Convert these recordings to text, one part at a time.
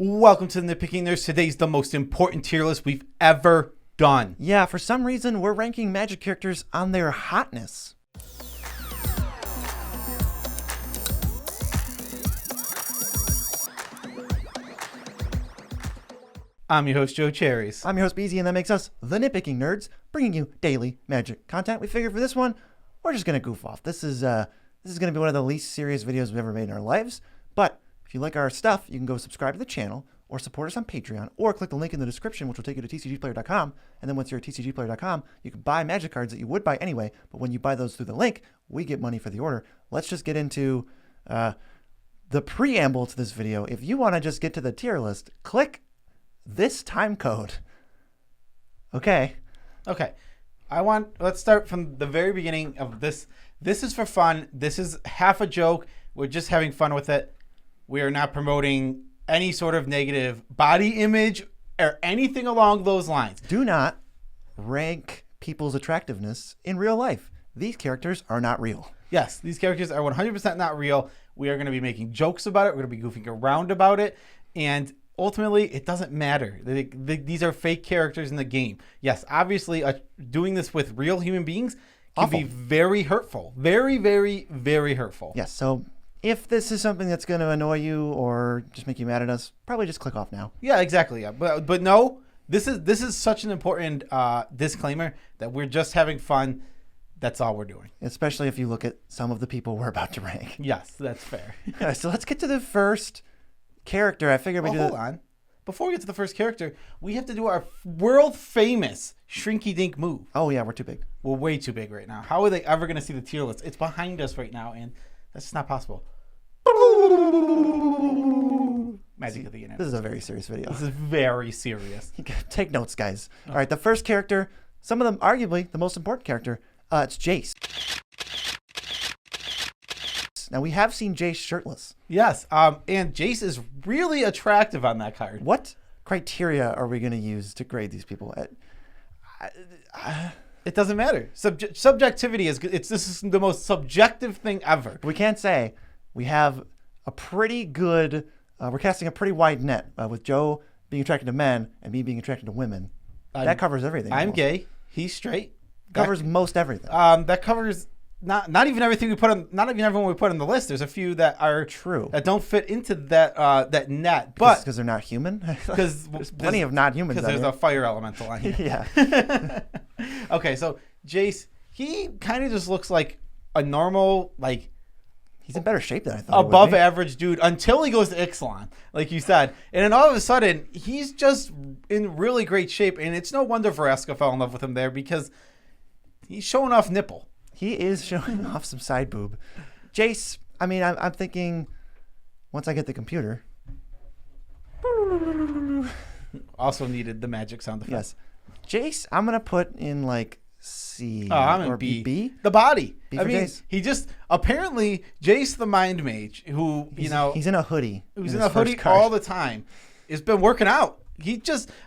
Welcome to the Nitpicking Nerds. Today's the most important tier list we've ever done. Yeah, for some reason, we're ranking Magic characters on their hotness. I'm your host, Joe Cherries. I'm your host, Beezy, and that makes us the Nitpicking Nerds, bringing you daily Magic content. We figured for this one, we're just going to goof off. This is going to be one of the least serious videos we've ever made in our lives, but if you like our stuff, you can go subscribe to the channel or support us on Patreon or click the link in the description, which will take you to tcgplayer.com. And then once you're at tcgplayer.com, you can buy Magic cards that you would buy anyway. But when you buy those through the link, we get money for the order. Let's just get into the preamble to this video. If you want to just get to the tier list, click this time code. Okay. Let's start from the very beginning of this. This is for fun. This is half a joke. We're just having fun with it. We are not promoting any sort of negative body image or anything along those lines. Do not rank people's attractiveness in real life. These characters are not real. Yes, these characters are 100% not real. We are going to be making jokes about it. We're going to be goofing around about it. And ultimately, it doesn't matter. These are fake characters in the game. Yes, obviously, doing this with real human beings can be very hurtful. Very, very, very hurtful. Yes, so if this is something that's going to annoy you or just make you mad at us, probably just click off now. Yeah, exactly. Yeah. But no, this is such an important disclaimer that we're just having fun. That's all we're doing. Especially if you look at some of the people we're about to rank. Yes, that's fair. Yeah, so let's get to the first character. I figured hold on. Before we get to the first character, we have to do our world famous Shrinky Dink move. Oh yeah, we're too big. We're way too big right now. How are they ever going to see the tier list? It's behind us right now, and that's just not possible. Magic of the internet. This is a very serious video. This is very serious. Take notes, guys. All right, the first character, some of them arguably the most important character, it's Jace. Now, we have seen Jace shirtless. Yes, and Jace is really attractive on that card. What criteria are we going to use to grade these people? It doesn't matter. Subjectivity is good. This is the most subjective thing ever. We can't say we have a pretty good, we're casting a pretty wide net with Joe being attracted to men and me being attracted to women. That covers everything. I'm gay. He's straight. Covers most everything. That covers not even everything we put on. Not even everyone we put on the list. There's a few that are true that don't fit into that that net. But because they're not human. Because there's plenty of not humans. Because there's a fire elemental on here. Yeah. Okay, so Jace, he kind of just looks like a normal, like, he's in better shape than I thought. Above average dude until he goes to Ixalan, like you said. And then all of a sudden, he's just in really great shape. And it's no wonder Vraska fell in love with him there because he's showing off nipple. He is showing off some side boob. Jace, I mean, I'm thinking once I get the computer. Also needed the magic sound effect. Yes. Jace, I'm going to put in like C I'm or in B. B. The body. B I for mean, Jace. he just, apparently, Jace the Mind Mage, who, he's in a hoodie. Who's in a hoodie all the time, has been working out.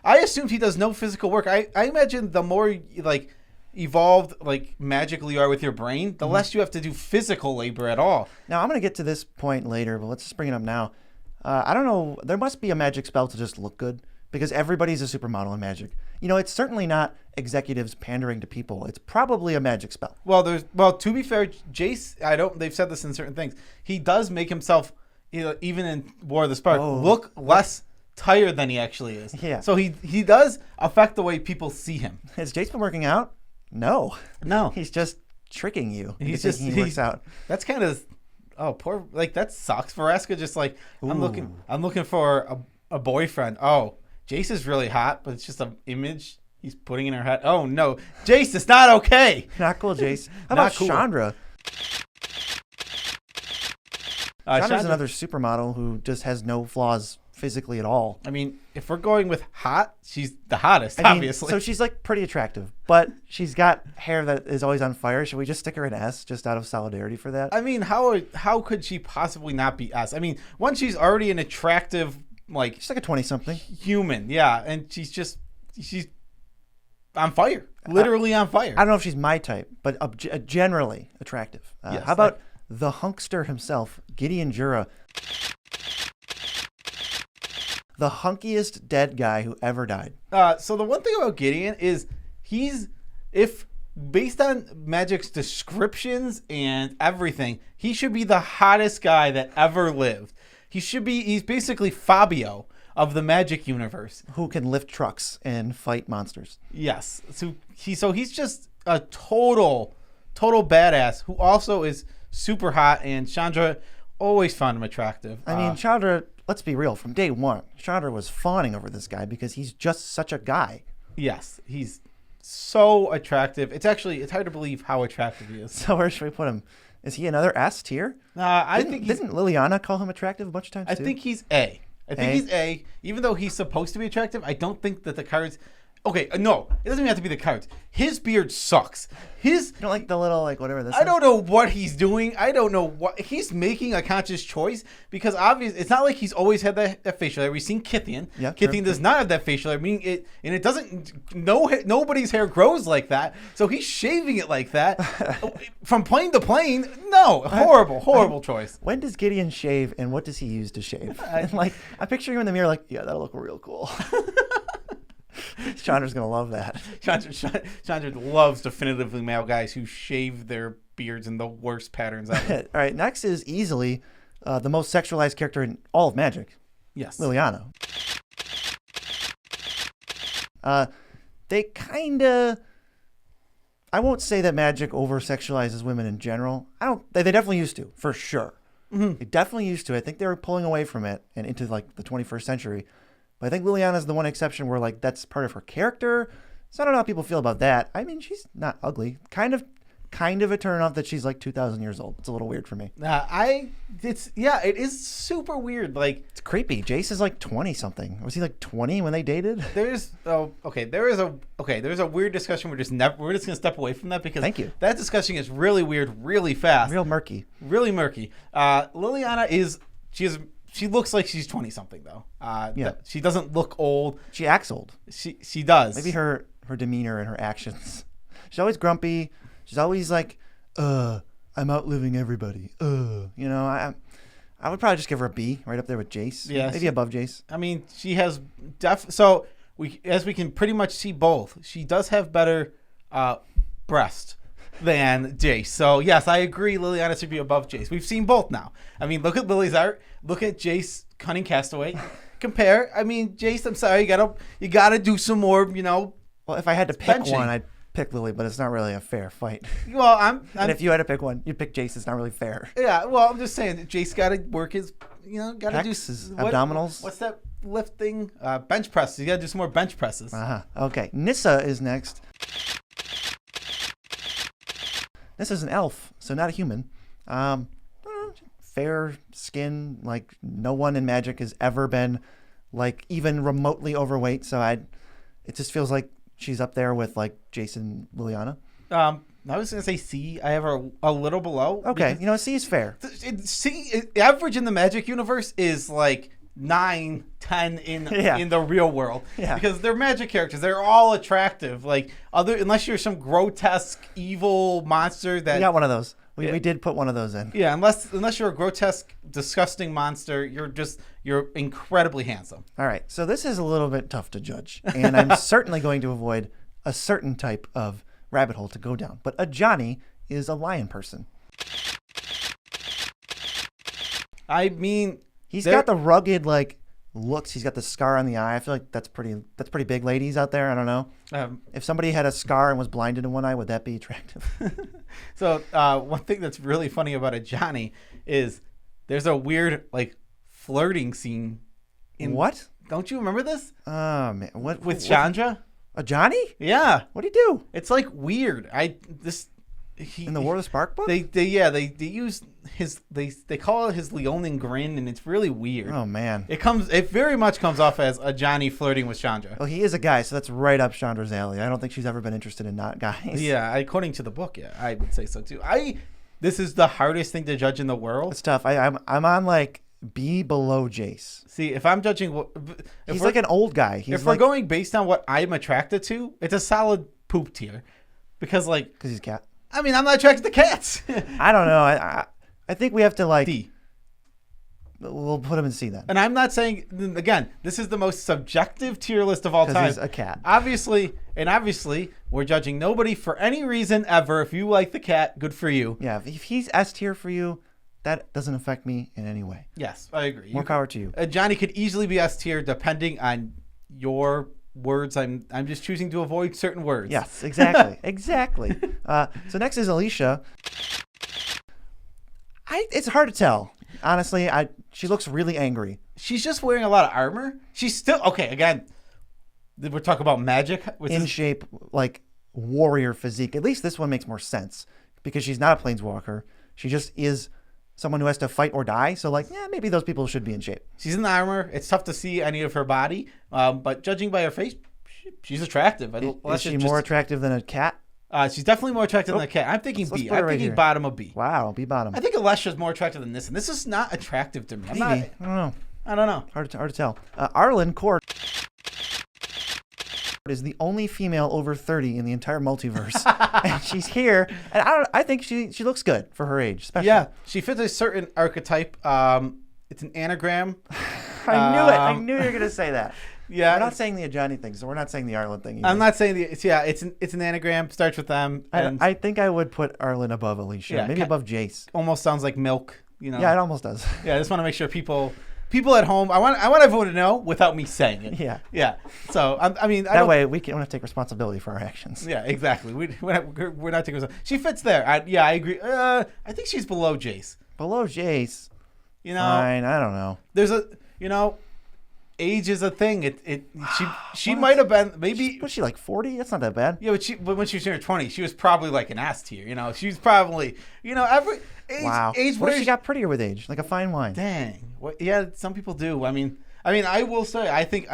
I assumed he does no physical work. I imagine the more, like, evolved, like, magically you are with your brain, the less you have to do physical labor at all. Now, I'm going to get to this point later, but let's just bring it up now. I don't know. There must be a magic spell to just look good because everybody's a supermodel in Magic. You know, it's certainly not executives pandering to people. It's probably a magic spell. Well, to be fair, Jace, they've said this in certain things. He does make himself, even in War of the Spark, look less tired than he actually is. Yeah. So he does affect the way people see him. Has Jace been working out? No. He's just tricking you. He works out. That's kind of, poor, like, that sucks. Vraska just like, I'm looking for a boyfriend. Oh, Jace is really hot, but it's just an image he's putting in her head. Oh no, Jace, it's not okay. Not cool, Jace. How about Chandra? Chandra's another supermodel who just has no flaws physically at all. I mean, if we're going with hot, she's the hottest, obviously. So she's like pretty attractive, but she's got hair that is always on fire. Should we just stick her in S just out of solidarity for that? I mean, how could she possibly not be S? I mean, once she's already an attractive, like, she's like a 20-something human, yeah, and she's on fire, literally on fire. I don't know if she's my type, but generally attractive. Yes, how about the hunkster himself, Gideon Jura? the hunkiest dead guy who ever died. So the one thing about Gideon is if based on Magic's descriptions and everything, he should be the hottest guy that ever lived. He's basically Fabio of the Magic universe. Who can lift trucks and fight monsters. Yes. So he's just a total badass who also is super hot, and Chandra always found him attractive. I mean, Chandra, let's be real, from day one, Chandra was fawning over this guy because he's just such a guy. Yes, he's so attractive. It's hard to believe how attractive he is. So where should we put him? Is he another S tier? Didn't Liliana call him attractive a bunch of times I too? think he's A. He's A. Even though he's supposed to be attractive, I don't think that the cards... Okay, no, it doesn't even have to be the cards. His beard sucks. You don't like the little, like, whatever this is? I don't know what he's doing. I don't know what... He's making a conscious choice because obviously it's not like he's always had that facial hair. We've seen Kithian. Yeah, Kithian does not have that facial hair, meaning it... And it doesn't... Nobody's hair grows like that, so he's shaving it like that. From plane to plane, no. Horrible choice. When does Gideon shave, and what does he use to shave? I'm picturing him in the mirror like, yeah, that'll look real cool. Chandra's going to love that. Chandra loves definitively male guys who shave their beards in the worst patterns ever. All right, next is easily the most sexualized character in all of Magic. Yes. Liliano. They kind of... I won't say that Magic over-sexualizes women in general. They definitely used to, for sure. Mm-hmm. They definitely used to. I think they were pulling away from it and into like the 21st century. But I think Liliana's the one exception where like that's part of her character. So I don't know how people feel about that. I mean, she's not ugly. Kind of a turn off that she's like 2,000 years old. It's a little weird for me. It is super weird. Like, it's creepy. Jace is like 20 something. Was he like 20 when they dated? There's a weird discussion. We're just gonna step away from that because thank you. That discussion is really weird, really fast, real murky. Liliana she looks like she's 20 something though. She doesn't look old. She acts old. She does. Maybe her demeanor and her actions. She's always grumpy. She's always like, I'm outliving everybody. I would probably just give her a B, right up there with Jace. Yeah, maybe above Jace. I mean, she has so as we can pretty much see both, she does have better breast than Jace. So yes, I agree. Liliana should be above Jace. We've seen both now. I mean, look at Lily's art. Look at Jace Cunning Castaway. Compare. I mean, Jace, I'm sorry, you gotta do some more. Well, if I had to pick one, I'd pick Lily, but it's not really a fair fight. Well, and if you had to pick one, you'd pick Jace. It's not really fair. Yeah. Well, I'm just saying that Jace gotta work his. Gotta do his abdominals. What's that lift thing? Bench presses. You gotta do some more bench presses. Okay. Nissa is next. Nissa's an elf, so not a human. Fair skin, like no one in Magic has ever been like even remotely overweight. So it just feels like she's up there with like Jason, Liliana. I was gonna say C. I have her a little below. Okay, C is fair. Average in the Magic universe is like 9, 10 in the real world. Yeah. Because they're Magic characters. They're all attractive. Like unless you're some grotesque evil monster that... We got one of those. We did put one of those in. Yeah, unless you're a grotesque, disgusting monster, you're incredibly handsome. All right. So this is a little bit tough to judge. And I'm certainly going to avoid a certain type of rabbit hole to go down. But a Johnny is a lion person. I mean... He's got the rugged like looks. He's got the scar on the eye. I feel like that's pretty big, ladies out there. I don't know. If somebody had a scar and was blinded in one eye, would that be attractive? So one thing that's really funny about a Johnny is there's a weird like flirting scene. What? Don't you remember this? Oh man, what with Chandra? A Johnny? Yeah. What'd he do? It's like weird. In the War of the Spark book? They use they call it his Leonin grin, and it's really weird. Oh man. It very much comes off as a Johnny flirting with Chandra. Oh, he is a guy, so that's right up Chandra's alley. I don't think she's ever been interested in not guys. Yeah, according to the book, yeah, I would say so too. This is the hardest thing to judge in the world. It's tough. I'm on like B below Jace. See, if I'm judging, he's like an old guy. If we're going based on what I'm attracted to, it's a solid poop tier, because he's a cat. I mean, I'm not attracted to cats. I don't know. I think we have to like D. we'll put him in C then. And I'm not saying, again, this is the most subjective tier list of all time. He's a cat. Obviously, we're judging nobody for any reason ever. If you like the cat, good for you. Yeah, if he's S tier for you, that doesn't affect me in any way. Yes, I agree. More power to you. Johnny could easily be S tier depending on your words. I'm just choosing to avoid certain words. Yes, exactly. Exactly. So next is Alicia. It's hard to tell. Honestly, she looks really angry. She's just wearing a lot of armor. She's still, okay, again, we're talking about magic. In shape, like warrior physique. At least this one makes more sense because she's not a planeswalker. She just is someone who has to fight or die. So like, yeah, maybe those people should be in shape. She's in the armor. It's tough to see any of her body. But judging by her face, she's attractive. Is she more attractive than a cat? She's definitely more attractive than a cat. I'm thinking B. I'm thinking bottom of B. Wow, B bottom. I think Alicia's more attractive than this, and this is not attractive to me. I don't know. Hard to tell. Arlen Court is the only female over 30 in the entire multiverse, and she's here. And I think she looks good for her age, especially. Yeah, she fits a certain archetype. It's an anagram. I knew it. I knew you were gonna say that. Yeah, we're not saying the Ajani thing, so we're not saying the Arlen thing either. I'm not saying it's an anagram. Starts with them. And I think I would put Arlen above Alicia, maybe above Jace. Almost sounds like milk, you know. Yeah, it almost does. Yeah, I just want to make sure people at home. I want everyone to know without me saying it. Yeah. Yeah. So I mean, that way we don't have to take responsibility for our actions. Yeah, exactly. We're not taking responsibility. She fits there. I agree. I think she's below Jace. Below Jace. You know. Fine. I don't know. There's age is a thing. She might have been maybe. Was she like 40? That's not that bad. Yeah, but when she was in her 20s, she was probably like an S tier. You know, she was probably every age. Wow. Age. What if she got prettier with age, like a fine wine? Dang. Yeah, some people do. I mean, I will say, I think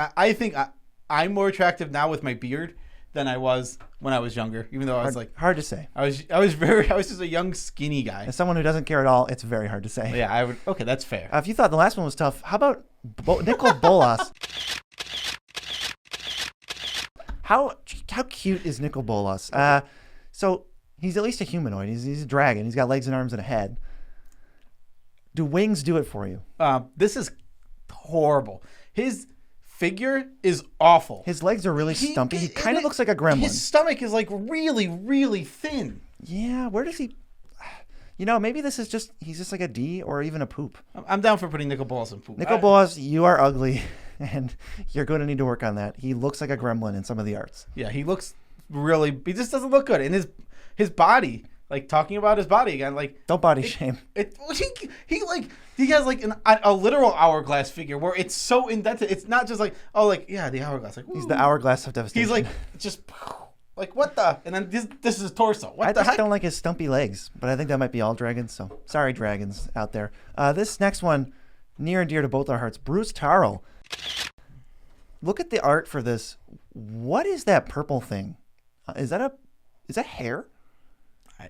I'm more attractive now with my beard than I was when I was younger. Even though I was hard to say. I was just a young skinny guy. As someone who doesn't care at all, it's very hard to say. Yeah, I would. Okay, that's fair. If you thought the last one was tough, how about Nicol Bolas? How cute is Nicol Bolas? So he's at least a humanoid. He's a dragon. He's got legs and arms and a head. Do wings do it for you? This is horrible. His figure is awful. His legs are really stumpy. He kind of looks like a gremlin. His stomach is like really, really thin. Yeah, where does he... maybe this is he's just like a D or even a poop. I'm down for putting Nicol Bolas in poop. Nicol Bolas, you are ugly, and you're going to need to work on that. He looks like a gremlin in some of the arts. Yeah, he looks he just doesn't look good. And his body, like talking about his body again, like... Don't body shame. He has like a literal hourglass figure where it's so indented. It's not just like, the hourglass. Like, he's the hourglass of devastation. He's like, just... Like, what the? And then this is his torso. I just don't like his stumpy legs, but I think that might be all dragons, so sorry, dragons out there. This next one, near and dear to both our hearts, Bruce Tarl. Look at the art for this. What is that purple thing? Is that hair?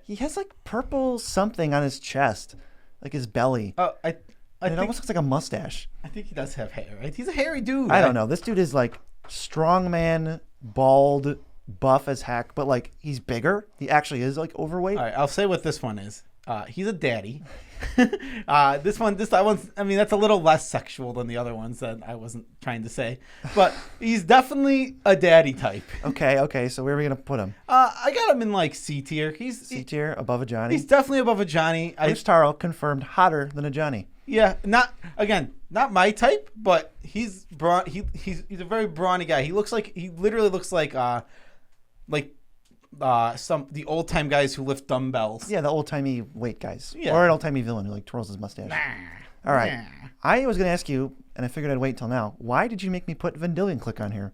He has like purple something on his chest, like his belly. Oh, it almost looks like a mustache. I think he does have hair, right? He's a hairy dude. I don't know. This dude is like strongman, bald, buff as heck, but like he's bigger. He actually is like overweight. All right, I'll say what this one is. He's a daddy. That one's, I mean, that's a little less sexual than the other ones that I wasn't trying to say, but he's definitely a daddy type. Okay. So where are we gonna put him? I got him in like C tier. C tier, above a Johnny. He's definitely above a Johnny. Bruce Tarl confirmed hotter than a Johnny. Yeah, not my type, but he's brawn. He's a very brawny guy. He literally looks like the old time guys who lift dumbbells. Yeah, the old timey weight guys. Yeah. Or an old timey villain who like twirls his mustache. All right. I was gonna ask you, and I figured I'd wait until now. Why did you make me put Vendilion Click on here?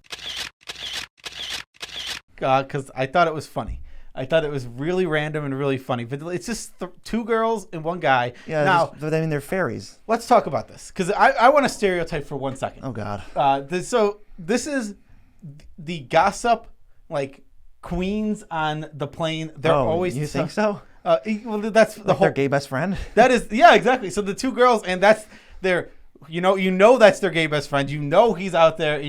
Because I thought it was funny. I thought it was really random and really funny. But it's just two girls and one guy. Yeah. Now, they're fairies. Let's talk about this because I want to stereotype for 1 second. Oh God. So this is the gossip queens on the plane. They're always. You think so? Well, that's the whole. Their gay best friend. That is, yeah, exactly. So the two girls, and that's their. You know that's their gay best friend. You know he's out there.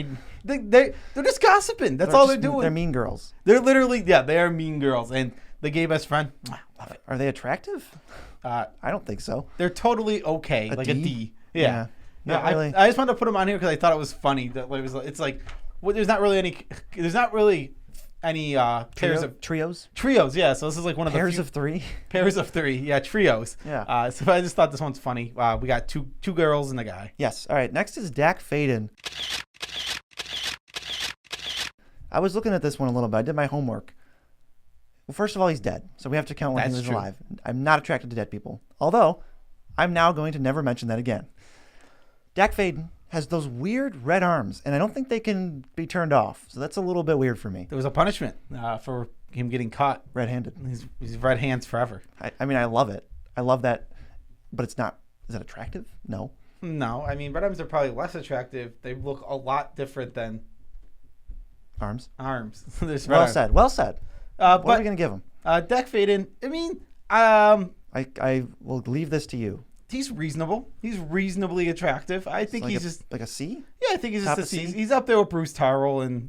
They're just gossiping. That's all they're doing. They're mean girls. They're literally, they are mean girls. And the gay best friend, love it. Are they attractive? I don't think so. They're totally okay, A like D? a D. Yeah. Not really. I just wanted to put him on here because I thought it was funny that it was. It's like, well, there's not really any pairs of trios. Yeah, so this is like one of the Pairs of three. Pairs of three. Yeah, trios. Yeah. So I just thought this one's funny. We got two girls and a guy. Yes. All right. Next is Dak Faden. I was looking at this one a little bit. I did my homework. Well, first of all, he's dead, so we have to count when he was alive. I'm not attracted to dead people. Although, I'm now going to never mention that again. Dak Faden has those weird red arms, and I don't think they can be turned off. So that's a little bit weird for me. There was a punishment for him getting caught red-handed. He's red hands forever. I mean, I love it. I love that, but it's not. Is that attractive? No. No, I mean, red arms are probably less attractive. They look a lot different than arms. Well said. Well said. What are we gonna give him? Dak Faden. I mean, I will leave this to you. He's reasonable. He's reasonably attractive. I think he's just like a C. Yeah, I think he's just a C. He's up there with Bruce Tarrell and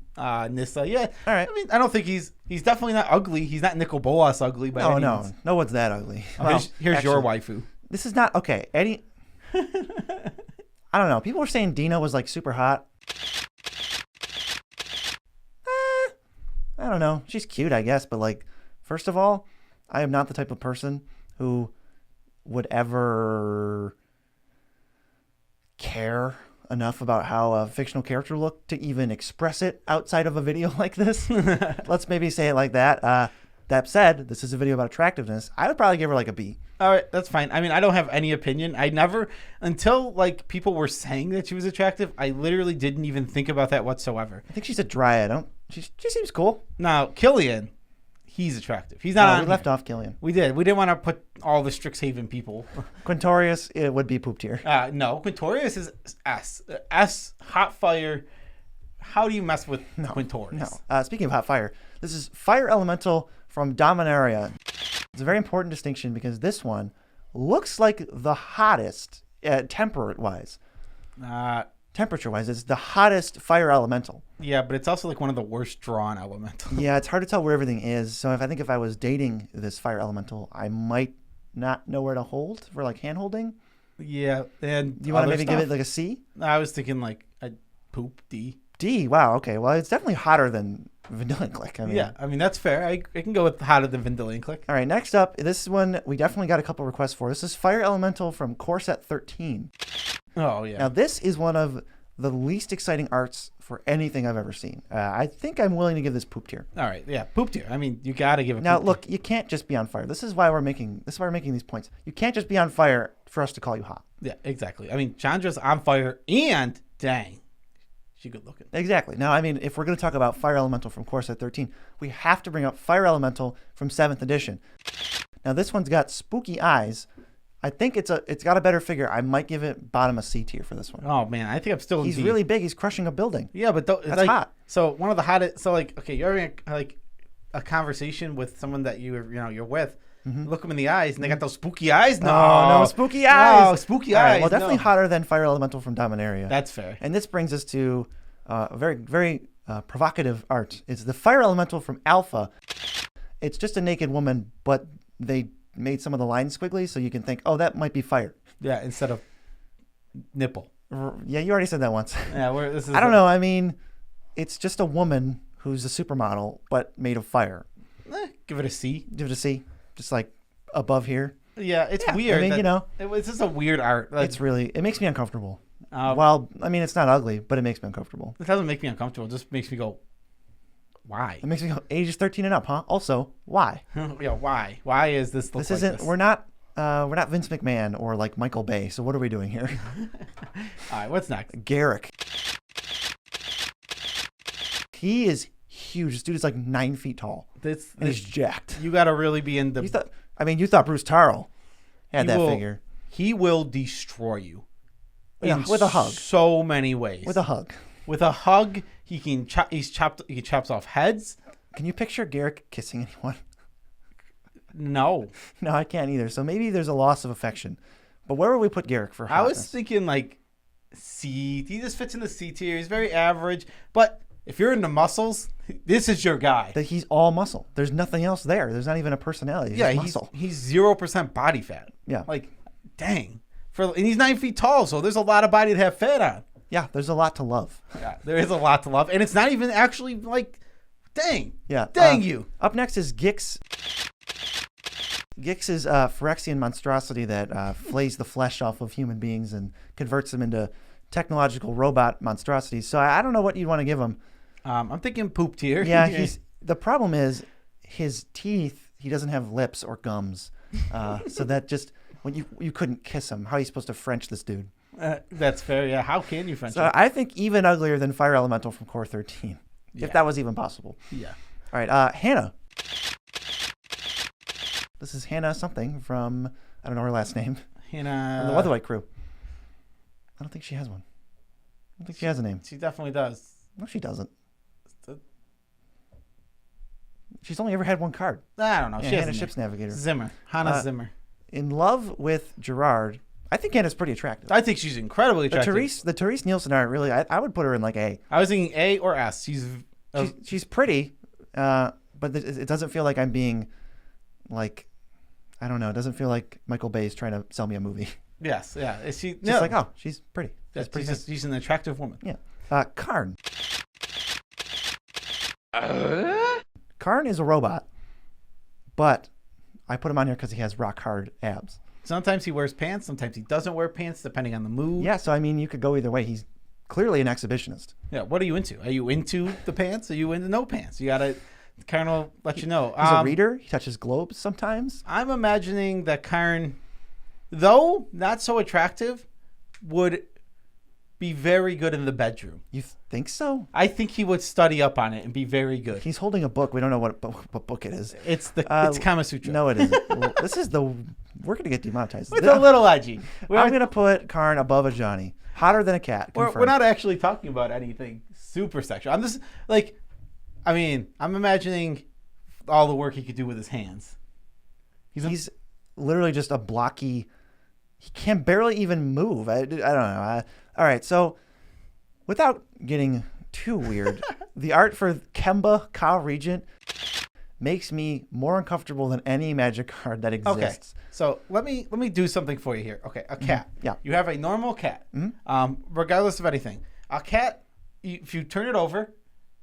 Nissa. Yeah. All right. I mean, I don't think he's definitely not ugly. He's not Nicol Bolas ugly. By any means. No one's that ugly. Well, here's your waifu. This is not okay. Eddie. I don't know. People were saying Dina was like super hot. I don't know. She's cute, I guess, but like, first of all, I am not the type of person who would ever care enough about how a fictional character looked to even express it outside of a video like this. Let's maybe say it like that. That said, this is a video about attractiveness. I would probably give her like a B. All right, that's fine. I mean, I don't have any opinion. I never, until like people were saying that she was attractive, I literally didn't even think about that whatsoever. I think she's a dryad. She seems cool. Now, Killian, he's attractive. He's not. We left off Killian. We did. We didn't want to put all the Strixhaven people. Quintorius, it would be poop tier. No, Quintorius is S. S, hot fire. How do you mess with Quintorius? No. Speaking of hot fire, this is Fire Elemental from Dominaria. It's a very important distinction because this one looks like the hottest, temperature-wise. Temperature-wise, it's the hottest fire elemental. Yeah, but it's also like one of the worst drawn elementals. Yeah, it's hard to tell where everything is. So I think if I was dating this fire elemental, I might not know where to hold for like hand holding. Yeah, and do you want to maybe give it like a C? I was thinking like a poop D. D. Wow. Okay. Well, it's definitely hotter than Vendilion Click. Yeah, I mean that's fair. I can go with hotter than Vendilion Click. All right. Next up, this one we definitely got a couple requests for. This is Fire Elemental from Core Set 13. Oh yeah. Now this is one of the least exciting arts for anything I've ever seen. I think I'm willing to give this poop tier. All right. Yeah, poop tier. I mean, you got to give it. Now look, you can't just be on fire. This is why we're making these points. You can't just be on fire for us to call you hot. Yeah, exactly. I mean, Chandra's on fire, and dang, she's good looking. Exactly. Now, I mean, if we're going to talk about Fire Elemental from Core Set 13, we have to bring up Fire Elemental from 7th edition. Now, this one's got spooky eyes. I think it's got a better figure. I might give it bottom of C tier for this one. Oh man, I think I'm still. He's really big. He's crushing a building. Yeah, but that's like, hot. So one of the hottest. So like, okay, you're having a conversation with someone that you're with. Mm-hmm. Look them in the eyes, and they got those spooky eyes. No spooky eyes. No spooky eyes. Right, well, definitely hotter than Fire Elemental from Dominaria. That's fair. And this brings us to a very, very provocative art. It's the Fire Elemental from Alpha. It's just a naked woman, but they made some of the lines squiggly, so you can think, oh, that might be fire. Yeah, instead of nipple. Yeah, you already said that once. Yeah, I don't know. I mean, it's just a woman who's a supermodel, but made of fire. Give it a C. Give it a C. Just like above here. Yeah, it's weird. I mean, it's just a weird art. Like, it makes me uncomfortable. Well, I mean, it's not ugly, but it makes me uncomfortable. It doesn't make me uncomfortable. It just makes me go, why? It makes me go, ages 13 and up, huh? Also, why? Yeah, why? Why is this? This isn't. This? We're not Vince McMahon or like Michael Bay. So what are we doing here? All right, what's next? Garrick. He is huge. This dude is like 9 feet tall. And he's jacked. You got to really be in the. You thought Bruce Tarrell had that figure. He will destroy you. With a hug. So many ways. With a hug. With a hug, he can he chops off heads. Can you picture Garrick kissing anyone? No. No, I can't either. So maybe there's a loss of affection. But where would we put Garrick for hotness? I was thinking like C. He just fits in the C tier. He's very average. But if you're into muscles, this is your guy. That he's all muscle. There's nothing else there. There's not even a personality. He's just muscle. He's 0% body fat. Yeah. Like, dang. and he's 9 feet tall, so there's a lot of body to have fat on. Yeah, there's a lot to love. Yeah, there is a lot to love, and it's not even actually like, dang. Yeah. Dang you. Up next is Gixx. Gixx is a Phyrexian monstrosity that flays the flesh off of human beings and converts them into technological robot monstrosities. So I don't know what you'd want to give him. I'm thinking poop tier. Yeah, the problem is his teeth. He doesn't have lips or gums, so that just when you couldn't kiss him. How are you supposed to French this dude? That's fair. Yeah, how can you French So him? I think even uglier than Fire Elemental from Core 13, if that was even possible. Yeah. All right, Hannah. This is Hannah something from, I don't know her last name. Hannah. From the Weatherlight crew. I don't think she has one. I don't think she has a name. She definitely does. No, she doesn't. She's only ever had one card. I don't know. Yeah, She has Hannah a Ship's name. Navigator. Zimmer. Hannah Zimmer. In love with Gerard. I think Hannah's pretty attractive. I think she's incredibly attractive. The Therese Nielsen art, really, I would put her in like A. I was thinking A or S. She's pretty, but it doesn't feel like I'm being like, I don't know. It doesn't feel like Michael Bay is trying to sell me a movie. Yes, yeah. Is she? Just like, oh, she's pretty. She's an attractive woman. Yeah. Karn. Karn is a robot, but I put him on here because he has rock hard abs. Sometimes he wears pants. Sometimes he doesn't wear pants, depending on the mood. Yeah, so I mean, you could go either way. He's clearly an exhibitionist. Yeah. What are you into? Are you into the pants? Are you into no pants? You gotta kind of let you know. He's a reader. He touches globes sometimes. I'm imagining that Karn, though not so attractive, would be very good in the bedroom. You think so? I think he would study up on it and be very good. He's holding a book. We don't know what book it is. It's Kama Sutra. No, it isn't. Well, we're going to get demonetized. It's a little edgy. I'm going to put Karn above a Johnny. Hotter than a cat. We're not actually talking about anything super sexual. I'm just I'm imagining all the work he could do with his hands. He's literally just a blocky. He can barely even move. I don't know. All right, so without getting too weird, the art for Kemba, Kyle Regent, makes me more uncomfortable than any Magic card that exists. Okay, so let me do something for you here. Okay, a cat. Mm-hmm. Yeah. You have a normal cat. Mm-hmm. Regardless of anything. A cat, if you turn it over,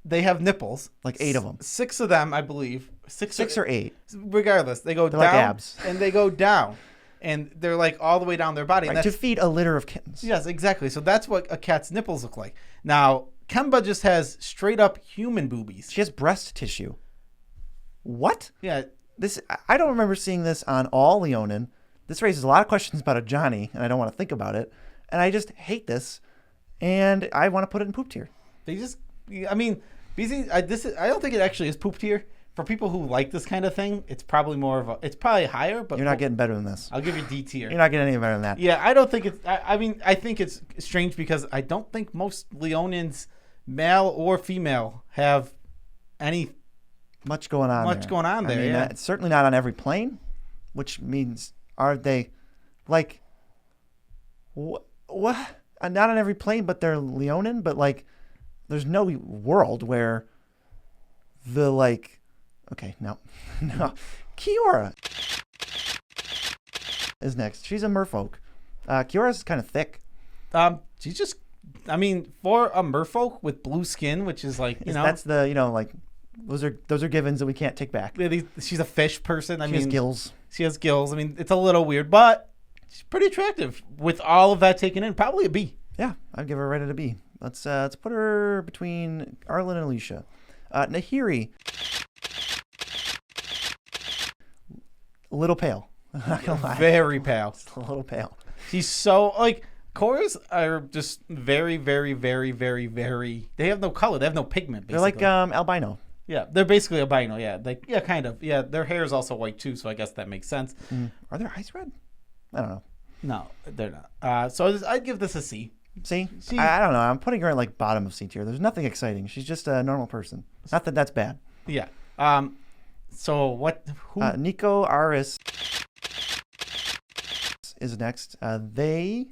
they have nipples. Like 8 of them. 6 of them, I believe. Six or 8. Regardless, they go they're down. Like abs. And they go down. And they're like all the way down their body. Right, to feed a litter of kittens. Yes, exactly. So that's what a cat's nipples look like. Now, Kemba just has straight up human boobies. She has breast tissue. What? Yeah. I don't remember seeing this on all Leonin. This raises a lot of questions about a Johnny, and I don't want to think about it. And I just hate this, and I want to put it in poop tier. I don't think it actually is poop tier. For people who like this kind of thing, it's probably it's probably higher, but you're not getting better than this. I'll give you D tier. You're not getting any better than that. Yeah, I don't think it's. I think it's strange because I don't think most Leonins, male or female, have any much going on. there. Yeah, it's certainly not on every plane, which means are they like what? Not on every plane, but they're Leonin. But like, there's no world where the like. Okay, no. Kiora is next. She's a merfolk. Kiora's kind of thick. She's just, for a merfolk with blue skin, which is like, that's the, like, those are givens that we can't take back. She's a fish person. She has gills. She has gills. It's a little weird, but she's pretty attractive. With all of that taken in, probably a B. Yeah, I'd give her right at a B. Let's put her between Arlen and Alicia. Nahiri. A little pale. I'm not gonna lie. Very pale. Just a little pale. She's so Cores are just very, very, very, very, very. They have no color. They have no pigment. Basically. They're like albino. Yeah, they're basically albino. Yeah, kind of. Yeah, their hair is also white too, so I guess that makes sense. Are their eyes red? I don't know. No, they're not. So I'd give this a C. C? I don't know. I'm putting her in like bottom of C tier. There's nothing exciting. She's just a normal person. Not that that's bad. Yeah. So what? Who? Nico Aris is next. I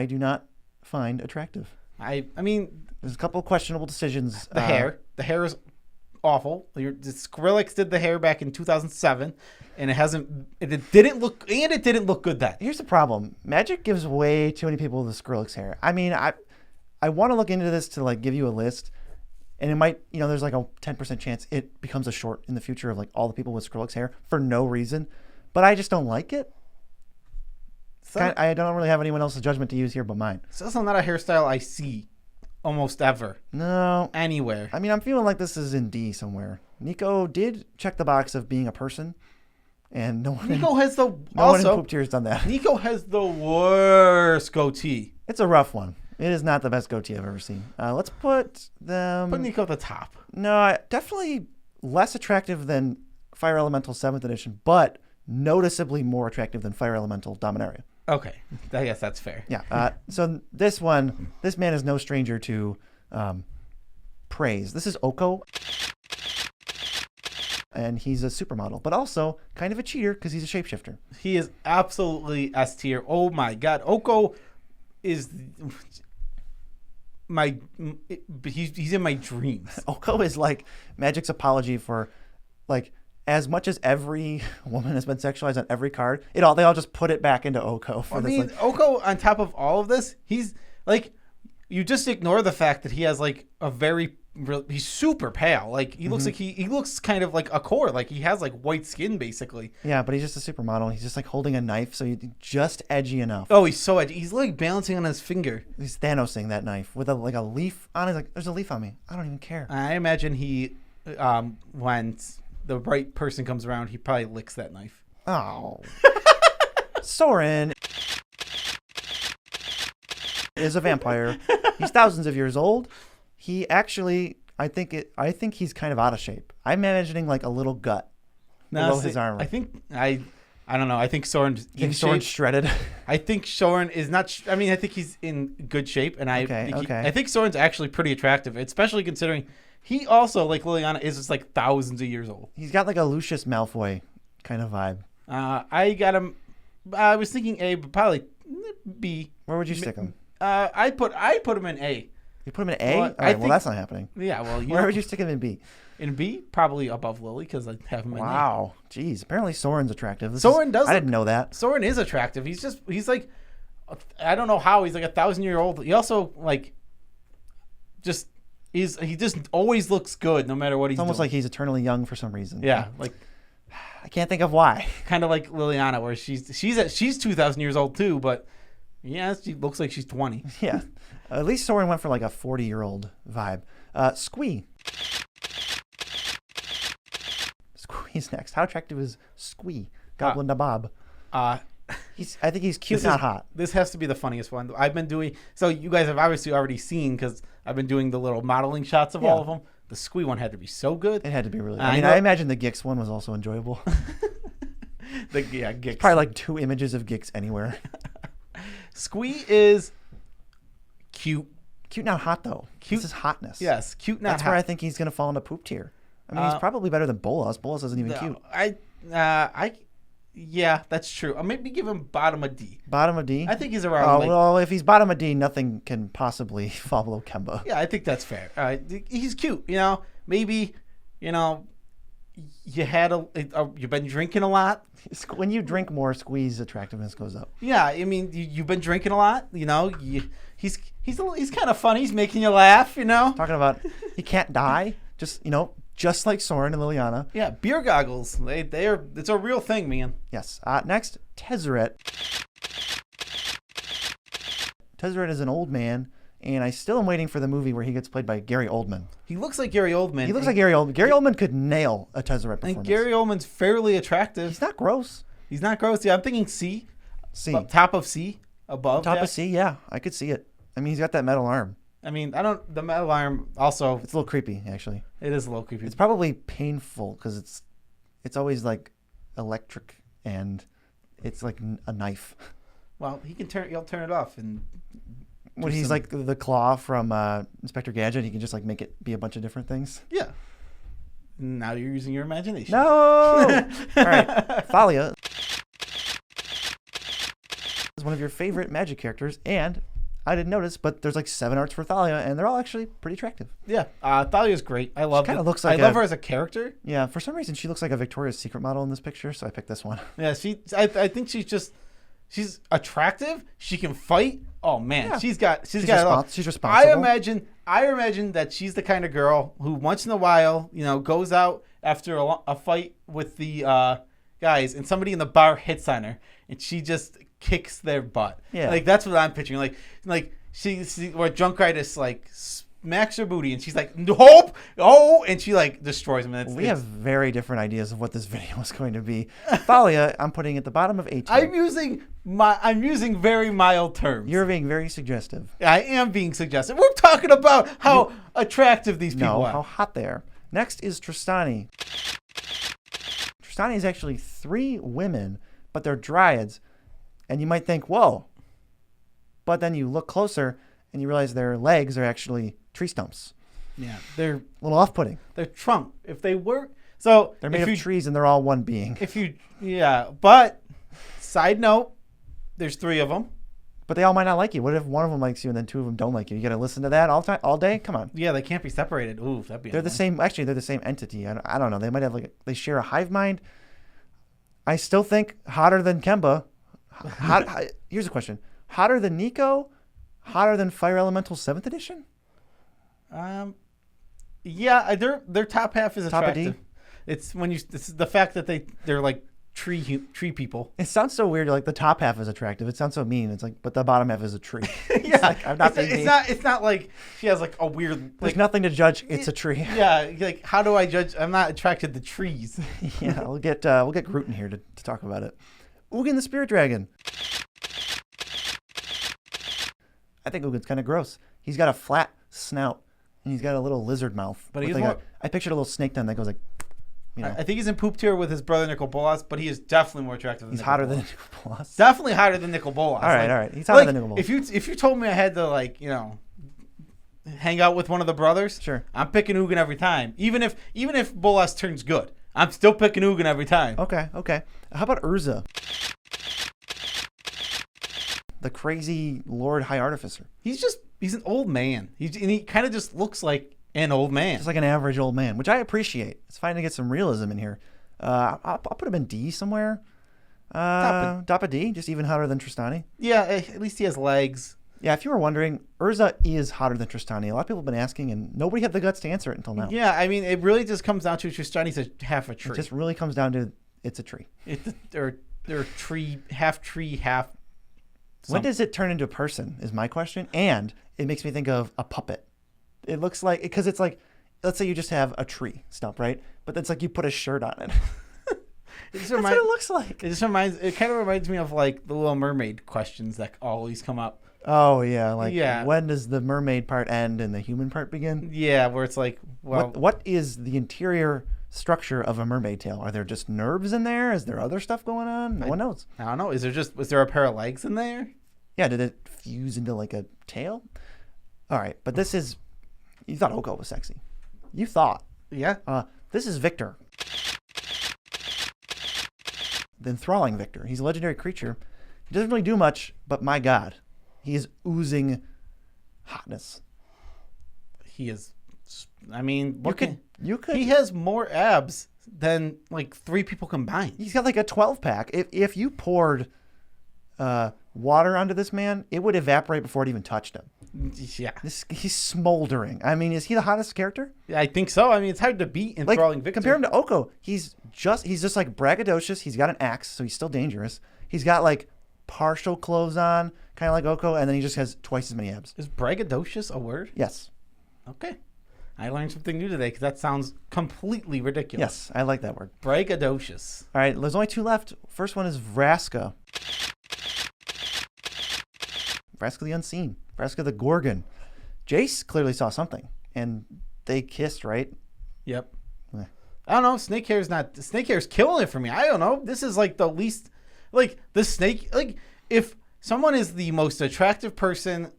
do not find attractive. I mean, there's a couple of questionable decisions. The hair is awful. Skrillex did the hair back in 2007, and it didn't look good then. Here's the problem. Magic gives way too many people the Skrillex hair. I mean, I want to look into this to like give you a list, and it might, there's like a 10% chance it becomes a short in the future of like all the people with Skrillex hair for no reason, but I just don't like it. I don't really have anyone else's judgment to use here but mine. It's also not a hairstyle I see almost ever. No. Anywhere. I mean, I'm feeling like this is in D somewhere. Nico did check the box of being a person, and no one in Poop Tier has done that. Nico has the worst goatee. It's a rough one. It is not the best goatee I've ever seen. Let's put them... Put Nico at the top. No, definitely less attractive than Fire Elemental 7th Edition, but noticeably more attractive than Fire Elemental Dominaria. Okay. I guess that's fair. Yeah. So this man is no stranger to praise. This is Oko. And he's a supermodel, but also kind of a cheater because he's a shapeshifter. He is absolutely S tier. Oh my God. Oko is... he's in my dreams. Oko is like Magic's apology for like as much as every woman has been sexualized on every card, they all just put it back into Oko for this. Oko on top of all of this, he's like, you just ignore the fact that he has like he's super pale. Like he looks like he looks kind of like a core. Like he has like white skin basically. Yeah, but he's just a supermodel. He's just like holding a knife, so he's just edgy enough. Oh, he's so edgy. He's like balancing on his finger. He's Thanosing that knife with a leaf on it. Like, there's a leaf on me. I don't even care. I imagine he, when the right person comes around, he probably licks that knife. Oh. Soren is a vampire. He's thousands of years old. He actually, I think he's kind of out of shape. I'm imagining like a little gut below his armor. I don't know. I think Soren's in Soren's shape. Shredded. I think Soren is not. I think he's in good shape, and I think Soren's actually pretty attractive, especially considering he also, like Liliana, is just like thousands of years old. He's got like a Lucius Malfoy kind of vibe. I got him. I was thinking A, but probably B. Where would you stick him? I put him in A. You put him in A? Well, all right, well, that's not happening. Yeah, well, where would you stick him in B? In B, probably above Lily because I have him in A. Wow. Jeez. Apparently Soren's attractive. I didn't know that. Soren is attractive. He's like, I don't know how. He's like 1,000-year-old. He also, like, he just always looks good no matter what he's doing. It's almost like he's eternally young for some reason. Yeah. Like, I can't think of why. Kind of like Liliana, where she's 2,000 years old too, but yeah, she looks like she's 20. Yeah. At least Soren went for like a 40-year-old vibe. Sqwee. Sqwee's next. How attractive is Sqwee? Goblin Nabob. I think he's cute, not hot. This has to be the funniest one. I've been doing... So you guys have obviously already seen because I've been doing the little modeling shots of all of them. The Sqwee one had to be so good. It had to be really good. I imagine the Gixx one was also enjoyable. Gixx. Probably like 2 images of Gixx anywhere. Sqwee is cute. Cute, not hot, though. This is hotness. Yes, cute, not hot. That's where I think he's going to fall into poop tier. I mean, he's probably better than Bolas. Bolas isn't even cute. Yeah, that's true. I'll maybe give him bottom of D. Bottom of D? I think he's around. Well, if he's bottom of D, nothing can possibly fall below Kemba. Yeah, I think that's fair. He's cute. Maybe, you had you've been drinking a lot. When you drink more, Sqwee's attractiveness goes up. Yeah, I mean, you've been drinking a lot. He's kind of funny. He's making you laugh. Talking about he can't die. Just like Soren and Liliana. Yeah, beer goggles. It's a real thing, man. Yes. Next, Tezzeret. Tezzeret is an old man, and I still am waiting for the movie where he gets played by Gary Oldman. He looks like Gary Oldman. Gary Oldman. Gary Oldman could nail a Tezzeret performance. And Gary Oldman's fairly attractive. He's not gross. Yeah, I'm thinking C. C. Top of C. Above Top of C, yeah. I could see it. I mean, he's got that metal arm. The metal arm also... It's a little creepy, actually. It is a little creepy. It's probably painful because it's always like electric and it's like a knife. Well, he'll turn it off and... When he's like the claw from Inspector Gadget, he can just like make it be a bunch of different things. Yeah. Now you're using your imagination. No! All right. Thalia is one of your favorite Magic characters, and I didn't notice, but there's like 7 arts for Thalia, and they're all actually pretty attractive. Yeah, Thalia's great. I love. Kind of looks like I love her as a character. Yeah, for some reason she looks like a Victoria's Secret model in this picture, so I picked this one. Yeah, I think she's attractive. She can fight. Oh man, Yeah. she's got She's it all. responsible. I imagine that she's the kind of girl who once in a while, goes out after a fight with the guys, and somebody in the bar hits on her, and she just kicks their butt. Yeah. Like that's what I'm picturing. Like she where Drunkitis like smacks her booty, and she's like, nope, oh, and she like destroys him. We have very different ideas of what this video is going to be. Thalia, I'm putting at the bottom of 18. I'm using very mild terms. You're being very suggestive. I am being suggestive. We're talking about how attractive these people are. How hot they are. Next is Tristani. Tristani is actually 3 women, but they're dryads. And you might think, whoa. But then you look closer and you realize their legs are actually tree stumps. Yeah, they're A little off-putting. Their trunk. If they were so, They're made of trees and they're all one being. But side note, there's 3 of them. But they all might not like you. What if one of them likes you and then 2 of them don't like you? You got to listen to that all day? Come on. Yeah, they can't be separated. Ooh, that'd be. They're the same. Actually, they're the same entity. I don't know. They might have they share a hive mind. I still think hotter than Kemba. Here's a question: hotter than Nico? Hotter than Fire Elemental 7th edition? Yeah, their top half is Top of attractive. D? It's the fact that they're like tree people. It sounds so weird. Like the top half is attractive. It sounds so mean. It's like, but the bottom half is a tree. Yeah, like, I'm not being mean. It's not like she has like a weird. There's Like, nothing to judge. It's a tree. yeah, like how do I judge? I'm not attracted to trees. Yeah, we'll get Groot in here to talk about it. Ugin the Spirit Dragon. I think Ugin's kind of gross. He's got a flat snout and he's got a little lizard mouth. But with he's like I pictured a little snake tongue that goes like, I think he's in poop tier with his brother Nicol Bolas, but he is definitely more attractive than He's Nicol hotter Bolas. than Nicol Bolas. Definitely hotter than Nicol Bolas. All right. He's hotter than Nicol Bolas. If you told me I had to hang out with one of the brothers, Sure. I'm picking Ugin every time. Even if Bolas turns good, I'm still picking Ugin every time. Okay. How about Urza? The crazy Lord High Artificer. He's an old man. He kind of just looks like an old man. Just like an average old man, which I appreciate. It's fine to get some realism in here. I'll put him in D somewhere. Top of D, just even hotter than Tristani. Yeah, at least he has legs. Yeah, if you were wondering, Urza is hotter than Tristani. A lot of people have been asking, and nobody had the guts to answer it until now. Yeah, I mean, it really just comes down to Tristani's half a tree. It just really comes down to it's a tree. They're tree, half tree, half. When does it turn into a person is my question. And it makes me think of a puppet. It looks like, because it's like, let's say you just have a tree stump, right? But it's like you put a shirt on it. That's what it looks like. It kind of reminds me of like the Little Mermaid questions that always come up. Oh, yeah. When does the mermaid part end and the human part begin? Yeah, where it's like, well. What is the interior structure of a mermaid tail? Are there just nerves in there? Is there other stuff going on? No one knows. I don't know. Was there a pair of legs in there? Yeah, did it fuse into like a tail? All right, but this is, you thought Oko was sexy. You thought. Yeah. This is Victor. The enthralling Victor. He's a legendary creature. He doesn't really do much, but my God, he is oozing hotness. He is. I mean, you could. He has more abs than like 3 people combined. He's got like a 12-pack. If you poured water onto this man, it would evaporate before it even touched him. Yeah. He's smoldering. I mean, is he the hottest character? Yeah, I think so. I mean, it's hard to beat enthralling Victor. Compare him to Oko. He's just like braggadocious. He's got an axe, so he's still dangerous. He's got like partial clothes on, kind of like Oko, and then he just has twice as many abs. Is braggadocious a word? Yes. Okay. I learned something new today because that sounds completely ridiculous. Yes, I like that word. Braggadocious. All right, there's only 2 left. First one is Vraska. Vraska the Unseen. Vraska the Gorgon. Jace clearly saw something, and they kissed, right? Yep. I don't know. Snake hair's killing it for me. I don't know. This is like the least, like the snake. Like if someone is the most attractive person,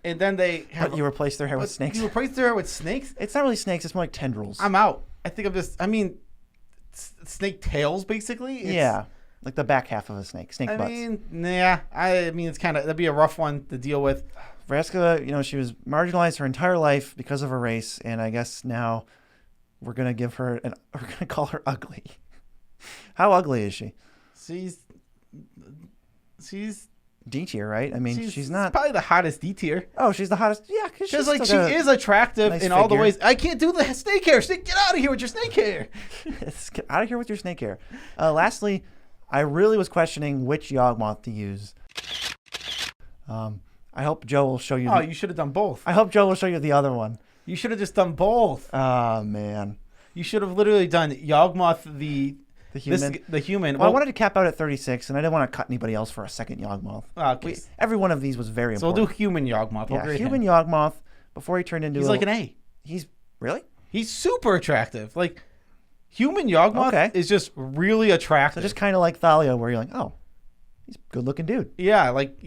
and then they have you replace their hair with snakes. You replace their hair with snakes. It's not really snakes. It's more like tendrils. I'm out. I think I'm just. I mean, snake tails basically. Yeah, like the back half of a snake. Snake butts. I mean, it's kind of that'd be a rough one to deal with. Vraska, you know, she was marginalized her entire life because of her race, and I guess now we're gonna we're gonna call her ugly. How ugly is she? She's D tier, right? I mean, she's not probably the hottest D tier. Oh, she's the hottest. Yeah, because she's like, she is attractive in all the ways. I can't do the snake hair. Get out of here with your snake hair. Get out of here with your snake hair. Lastly, I really was questioning which Yawgmoth to use. I hope Joe will show you. Oh, you should have done both. I hope Joe will show you the other one. You should have just done both. Oh, man. You should have literally done Yawgmoth the human. The human. Well, I wanted to cap out at 36, and I didn't want to cut anybody else for a second Yawgmoth. Okay. Every one of these was very important. So we'll do human Yawgmoth. Yeah, human Yawgmoth before he turned into. He's like an A. He's really. He's super attractive. Like human Yawgmoth is just really attractive. So just kind of like Thalia, where you're like, oh, he's a good-looking dude. Yeah, like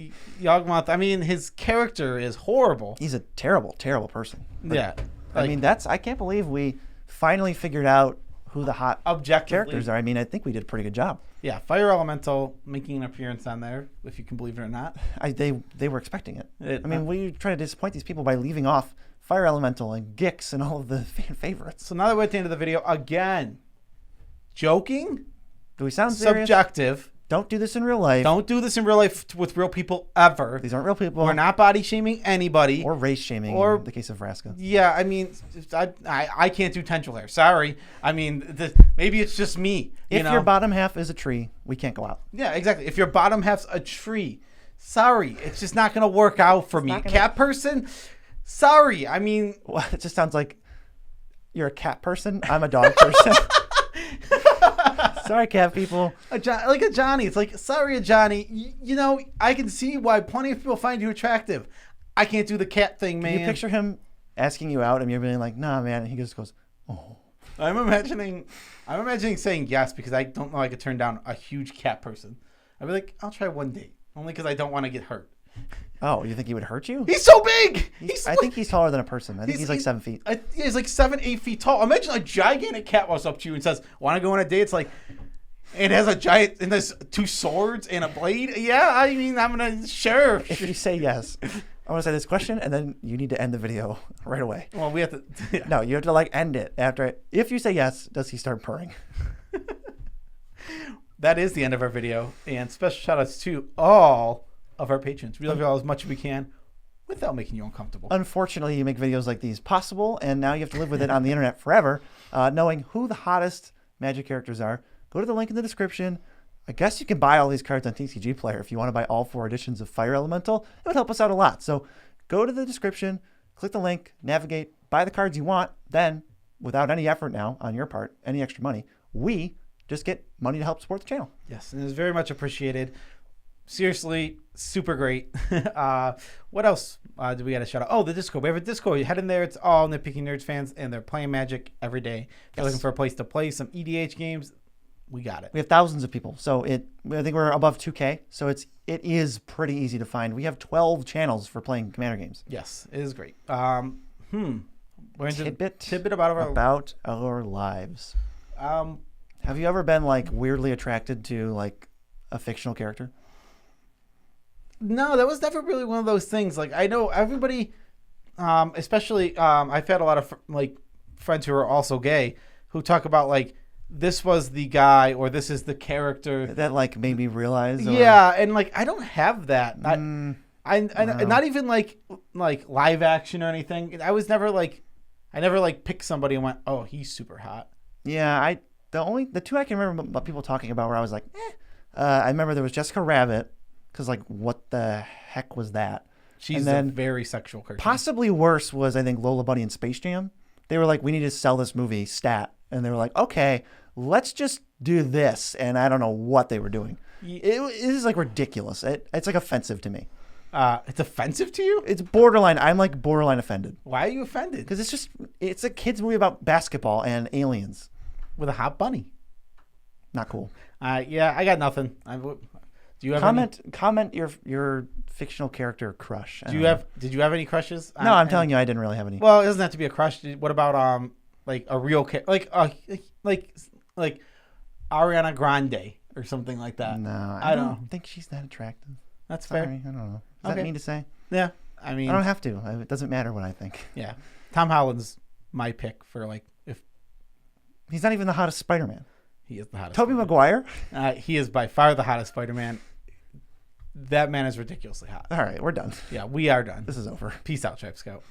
Yawgmoth. I mean, his character is horrible. He's a terrible, terrible person. But, yeah. I mean, I can't believe we finally figured out who the hot characters are. I mean, I think we did a pretty good job. Yeah, Fire Elemental making an appearance on there, if you can believe it or not. They were expecting it. I mean, we try to disappoint these people by leaving off Fire Elemental and Gixx and all of the fan favorites. So now that we're at the end of the video, again, joking? Do we sound serious? Subjective. Don't do this in real life. Don't do this in real life with real people ever. These aren't real people. We're not body shaming anybody. Or race shaming in the case of Vraska. Yeah, I mean, I can't do tendril hair. Sorry. I mean, maybe it's just me. If your bottom half is a tree, we can't go out. Yeah, exactly. If your bottom half's a tree, sorry. It's just not going to work out for me. Cat person, sorry. I mean. Well, it just sounds like you're a cat person. I'm a dog person. Sorry, cat people. Like a Johnny. It's like, sorry, a Johnny. You know, I can see why plenty of people find you attractive. I can't do the cat thing, man. Can you picture him asking you out and you're being like, nah, man. And he just goes, oh. I'm imagining saying yes because I don't know I could turn down a huge cat person. I'd be like, I'll try one date. Only because I don't want to get hurt. Oh, you think he would hurt you? He's so big. I think he's taller than a person. I think he's like 7 feet. He's like 7, 8 feet tall. Imagine a gigantic cat walks up to you and says, "Want to go on a date?" It's like, it has a giant, and there's 2 swords and a blade. Yeah, I mean, I'm gonna sure. If you say yes, I want to say this question, and then you need to end the video right away. Well, we have to. Yeah. No, you have to like end it after it. If you say yes, does he start purring? That is the end of our video, and special shout outs to all of our patrons. We love you all as much as we can without making you uncomfortable. Unfortunately, you make videos like these possible, and now you have to live with it on the internet forever, knowing who the hottest Magic characters are. Go to the link in the description. I guess you can buy all these cards on TCG Player if you want to buy all 4 editions of Fire Elemental. It would help us out a lot. So go to the description, click the link, navigate, buy the cards you want. Then, without any effort now on your part, any extra money, we just get money to help support the channel. Yes, and it's very much appreciated. Seriously, super great. What else do we got to shout out? Oh, the Discord. We have a Discord. You head in there. It's all Nitpicking Nerds fans, and they're playing Magic every day. If you're looking for a place to play some EDH games, we got it. We have thousands of people. So I think we're above 2K. So it is pretty easy to find. We have 12 channels for playing Commander games. Yes, it is great. We're into tidbit about our lives. Have you ever been like weirdly attracted to like a fictional character? No, that was never really one of those things. Like, I know everybody, especially I've had a lot of friends who are also gay who talk about like, this was the guy or this is the character that like made me realize. Or... Yeah, and like I don't have that. No. Not even like live action or anything. I never picked somebody and went, oh, he's super hot. Yeah, the 2 I can remember about people talking about where I was like, I remember there was Jessica Rabbit. Because, like, what the heck was that? She's a very sexual cartoon. Possibly worse was, I think, Lola Bunny and Space Jam. They were like, we need to sell this movie stat. And they were like, okay, let's just do this. And I don't know what they were doing. It is, like, ridiculous. It's, like, offensive to me. It's offensive to you? It's borderline. I'm, like, borderline offended. Why are you offended? Because it's a kid's movie about basketball and aliens. With a hot bunny. Not cool. Yeah, I got nothing. Do you have comment your fictional character crush? Did you have any crushes? No, I'm telling you, I didn't really have any. Well, it doesn't have to be a crush. What about like a real like Ariana Grande or something like that? No, I don't think she's that attractive. That's Sorry, fair. I don't know. Is that mean to say? Yeah. I mean, I don't have to. It doesn't matter what I think. yeah, Tom Holland's my pick for like if He's not even the hottest Spider-Man. he is the hottest. Tobey Maguire? He is by far the hottest Spider-Man. That man is ridiculously hot. All right, we're done. Yeah, we are done. This is over. Peace out, Tribe Scout.